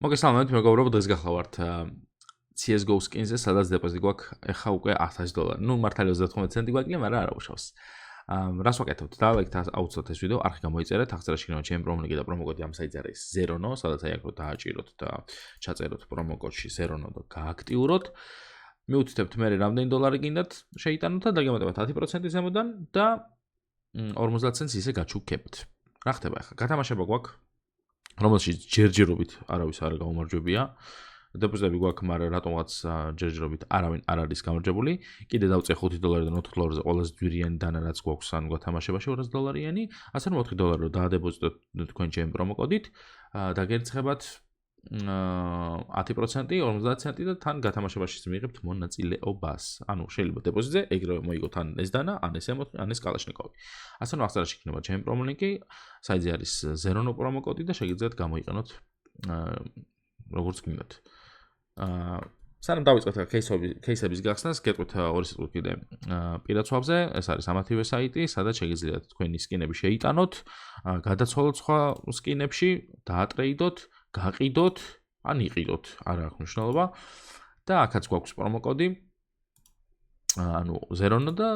მოგესალმებით, მეგობრებო, დღეს გახლავართ CS:GO skins-ზე, სადაც დეპოზიტი გვაქვს ეხა უკვე $100. ნუ მართალი 39 ცენტი გვაქვს, მაგრამ არა უშავს. რას ვაკეთებთ? დავაიქეთ აუცილებლად ეს ვიდეო, არხი გამოიწერეთ, აღწერაში იქნება ჩემი პრომოლინკი და პრომოკოდი ამ საიტზე არის ZERONO, სადაც აი აქ რო დააჭიროთ და ჩაწეროთ პრომოკოდში ZERONO და გააქტიუროთ. მიუთითებთ მე რამდენი $, გინდათ შეიტანოთ და დაგემატებათ 10% ზემოდან და 50 ცენტს ისე გაჩუქებთ. რა ხდება ახლა? გათამაშება გვაქვს, რომელშიც ჯერჯერობით არავის არ გაუმარჯვებია. დეპოზიტები გვაქვს, მაგრამ რატომღაც ჯერჯერობით არავინ არ არის გამარჯვებული. კიდე დავწე $5-დან $4-ზე ყველაზე ძვირიანი დანა რაც გვაქვს ან გათამაშებაში $200-იანი, ასე რომ $4 რო დაადებოზიტოთ თქვენ ჩემი პრომოკოდით, დაგერცხებათ 10%, 50 ცენტი და თან გათამაშებაში მიიღებთ მონაწილეობას. ანუ შეიძლება დეპოზიტზე ეგრევე მოიგოთ ან ეს დანა, ან ეს კალაშნიკოვი. ასე რომ აღწერაში იქნება ჩემი პრომოლინკი, საიტზე არის ZERONO პრომოკოდი და შეგიძლიათ გამოიყენოთ როგორც გინდათ. სანამ დავიწყოთ кейსების გახსნას, გეტყვით ორი სიტყვით კიდე პირაცვალზე, ეს არის ამათივე საიტი, სადაც შეგიძლიათ თქვენი სკინები შეიტანოთ, გადაცვალოთ სხვა სკინებში, დაატრეიდოთ, გაყიდოთ, ან იყიდოთ, არ აქვს მნიშვნელობა. და აქაც გვაქვს პრომოკოდი, ანუ ZERONO და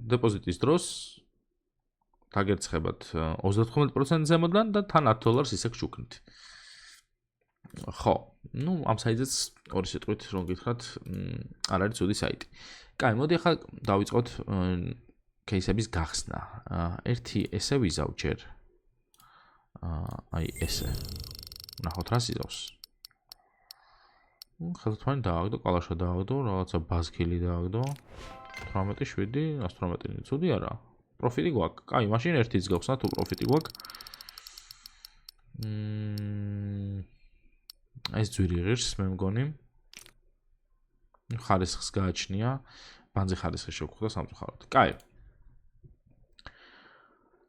დეპოზიტის დროს დაგერცხებათ 39% ზემოდან და თან $10 ისე გჩუქნით. ხო, ნუ ამ საიტზეც ორი სიტყვით რომ გითხრათ, არ არის ცუდი საიტი. კაი, მოდი ახლა დავიწყოთ кейსების გახსნა. ერთი ესე ვიზავ ჯერ. აი ესე. ნახოთ რა სიზავს. ხელთვანი დააგდო, კალაშა დააგდო, რაღაცა ბაზქილი დააგდო. 18.7, 118 ცუდი არა. პროფიტი გვაქვს. კაი, მაშინ ერთიც გავხსნა თუ პროფიტი გვაქვს. ეს ძვირი ღირს მე მგონი. ხარისხს გააჩნია. ბანძი ხარისხი შევხვდა სამწუხაროდ. კაი.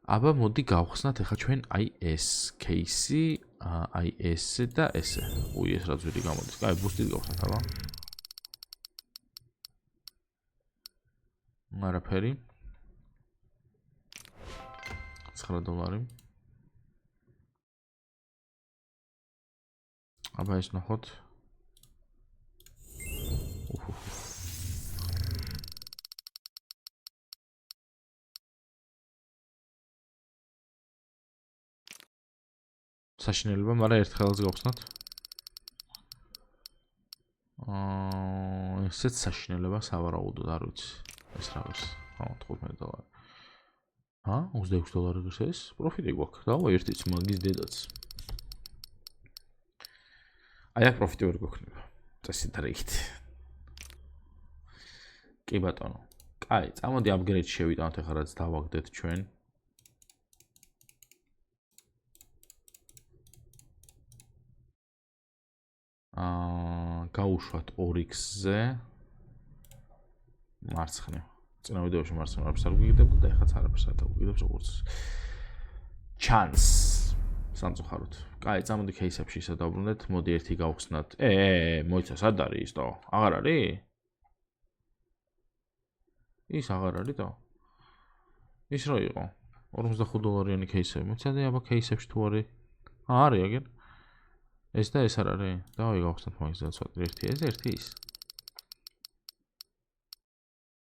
აბა მოდი გავხსნათ ახლა ჩვენ აი ეს кейსი, აი ესე და ესე. უი, ეს რა ძვირი გამოდის. კაი, ბუსტით გავხსნათ აბა. არაფერი. $9. აბა ეს ნახოთ. საშინელება, მაგრამ ერთხელაც გავხსნათ. ესეც საშინელება სავარაუდოდ არ ვიცი. ეს რა არის? $15. $26 ღირს ეს? პროფიტი გვაქვს. დავა ერთიც მაგის დედაც. აი აქ პროფიტი ვერ გვექნება. წესით რეით. კი ბატონო. კაი, წამოდი აპგრეიდში შევიტანოთ ახლა რაც დავაგდეთ ჩვენ. გავუშვათ 2x-ზე. მარცხნივ. წინა ვიდეოში მარცხნივ არაფერს არ გვიგდებოდა და ეხლაც არაფერს არ დაგვიგდებს როგორც ჩანს. სამწუხაროდ. კაი, წამოდი кейსებში ისე დავბრუნდეთ. მოდი ერთი გავხსნათ. მოიცა სად არის ის და? აღარ არის? ის აღარ არის და? ის რა იყო? $45-იანი кейსები. მოიცადე აბა кейსებში თუ არის? არის აგერ. ეს და ეს არ არის? დავაი გავხსნათ მაგის ზაცვად. ერთი ეს, ერთი ის.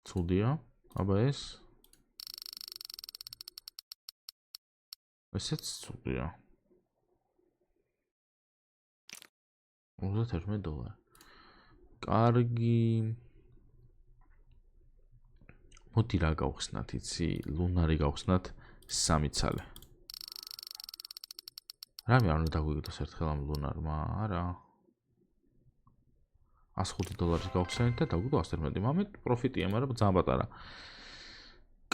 ცუდია. აბა ეს. ესეც ცუდია. $51. კარგი. მოდი რა გავხსნათ, იცი, ლუნარი გავხსნათ 3 ცალი. რამე არ უნდა დაგვიგდოს ერთხელ ამ ლუნარმა, არა. $105 გავხსენით და დაგვიგდო 111. მამეთ პროფიტია, მაგრამ ძალიან პატარა.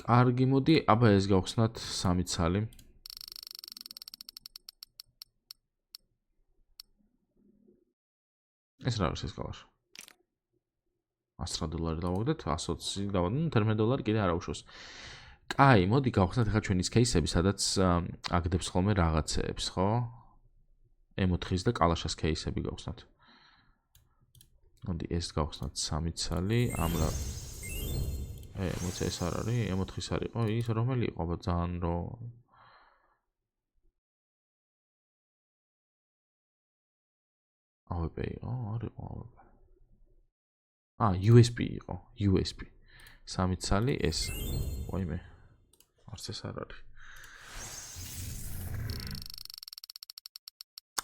კარგი, მოდი, აბა ეს გავხსნათ 3 ცალი. ეს რა არის ეს კალაშა? $100 დავაგდეთ, 120 დავაგდეთ, $11 კიდე არ აუშვოს. კაი, მოდი გავხსნათ ახლა ჩვენის кейსები, სადაც აგდებს ხოლმე რაღაცეებს, ხო? M4-ის და კალაშას кейსები გავხსნათ. მოდი ეს გავხსნათ 3 ცალი, ამ რა მოიცა ეს არ არის, M4-ის არისო, ის რომელი იყო, აბა ძალიან რო AWP იყო, არ იყო AWP. USB იყო, USB. 3 ცალი ეს. ვაიმე. არც ეს არ არის.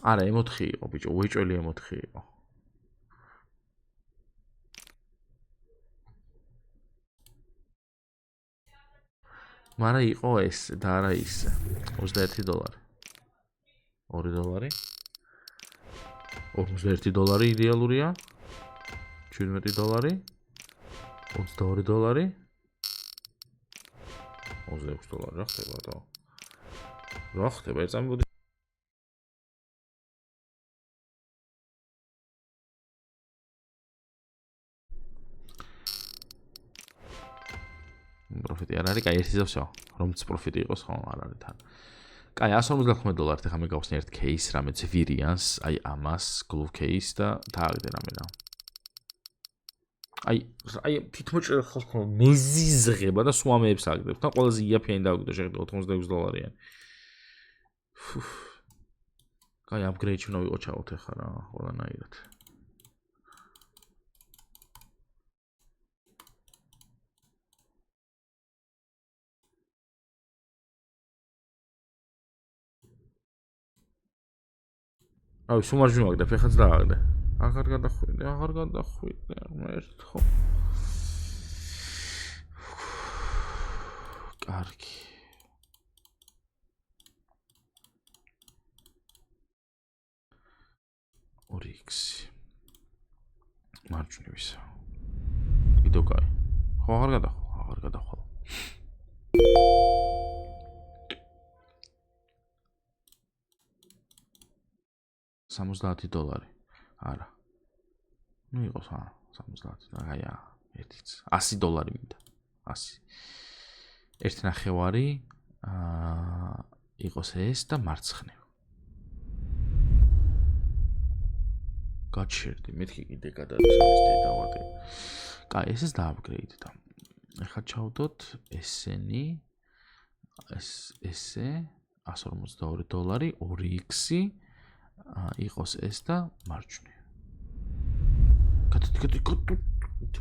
არა, M4 იყო, ბიჭო, უეჭველი M4 იყო. მარა იყო ეს და არა ის. $21. $2. $41 იდეალურია. $17. $22. $26 რა ხდება და? რა ხდება? ეწამებოდი პროფიტი არ არის, კაი, ერთი და всё. რომც პროფიტი იყოს, ხო, არ არის თან. კაი, $159 ეხა მე გავხსნი ერთ кейს, რამე Zvirians, აი ამას, glove case და დააგდე რამე რა. აი თითმოჭრა ხო მეზიზღება და სვამეებს აგდებ. თან ყველაზე იაფიანი დააგდო შეხედა $86. კაი, upgrade-ში უნდა ვიყო ჩავოთ ეხა რა, ყველანაირად. აი, სუმარჯვინო აგდებ, ეხაც დააგდე. აღარ გადახვიდე, მერთხო. კარგი. Oryx. მარჯვნივისა. კიდევ კაი. ხო, აღარ გადახვალ. $70. არა. ნუ იყოს $70. აი ერთიც. $100 მინდა. 100. 1.5 იყოს ეს და მარცხნივ. გაჩერდი, მეთქი კიდე გადადასავსდი დავადი. კაი, ეს დააპგრეიდ და ეხლა ჩავდოთ ესენი ესე $152, Oryx-ი იყოს ეს და მარჯვნივ. კატი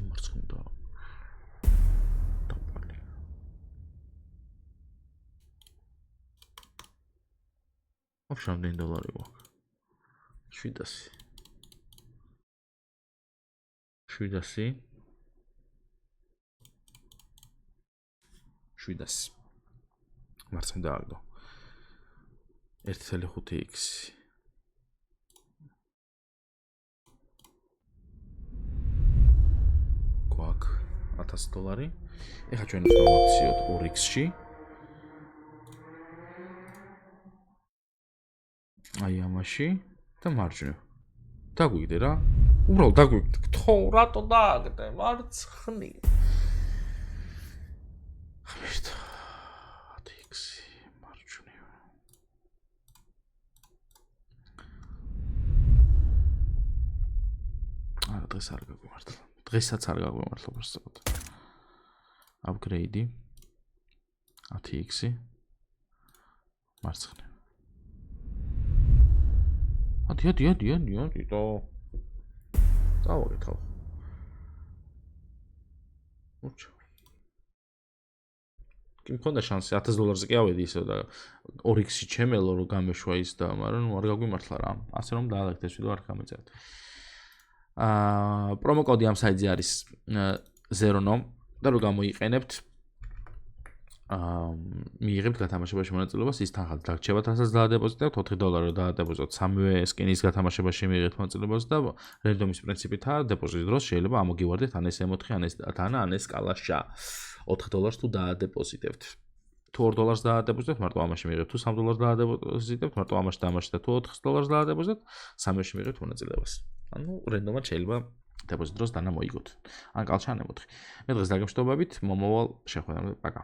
მარცხნივ და დაპალი. ვაფშე რამდენი $? გვაქვს? 700. 700. მარცხნივ დააგდო. 1.5x. გვაქვს $1000. ეხლა ჩვენ უნდა ვაქციოთ Oryx-ში. აი ამაში და მარჯვნივ. დაგვიგდე რა. უბრალოდ დაგვიგდე. თო, რატო დააგდე მარცხნივ? ხმერთ. 10x მარჯვნივ. არა, დღეს არ გაგვიმართლა. დღესაც არ გაგვიმართლა უბრალოდ. Upgrade-ი 10x-ი მარცხნივ. ადი და დავაკეთო. ურჩა. კი მქონდა შანსი $1000-ზე კი ავედი ისე და Oryx-ი ჩემელო რომ გამეშვა ის და მაგრამ ნუ არ გაგვიმართლა რა. ასე რომ დაალაგეთ ეს ვიდეო არ გამეწერეთ. პრომოკოდი ამ საიტზე არის Zeronom და რო გამოიყენებთ მიიღებთ გათამაშებაში მონაწილეობას, ის თანხად დაგრჩებათ, რასაც დაადეპოზიტებთ, $4 დაადეპოზიტოთ, სამივე სკინის გათამაშებაში მიიღებთ მონაწილეობას და რენდომის პრინციპითაა დეპოზიტის დროს შეიძლება ამოგივარდეთ ან ეს M4, ან ეს დათანა, ან ეს კალაშა. $4 თუ დაადეპოზიტებთ. თუ $2 დაადეპოზიტებთ, მარტო ამაში მიიღებთ, თუ $3 დაადეპოზიტებთ, მარტო ამაში თამაშით და თუ $4 დაადეპოზიტებთ, სამივეში მიიღებთ მონაწილეობას. ანუ რენდომად შეიძლება დეპოზიტის დროს დანა მოიგოთ. ან კალაშა ან M4. მე დღეს დაგემშვიდობებით, მომავალ შეხვედრამდე, პაკა.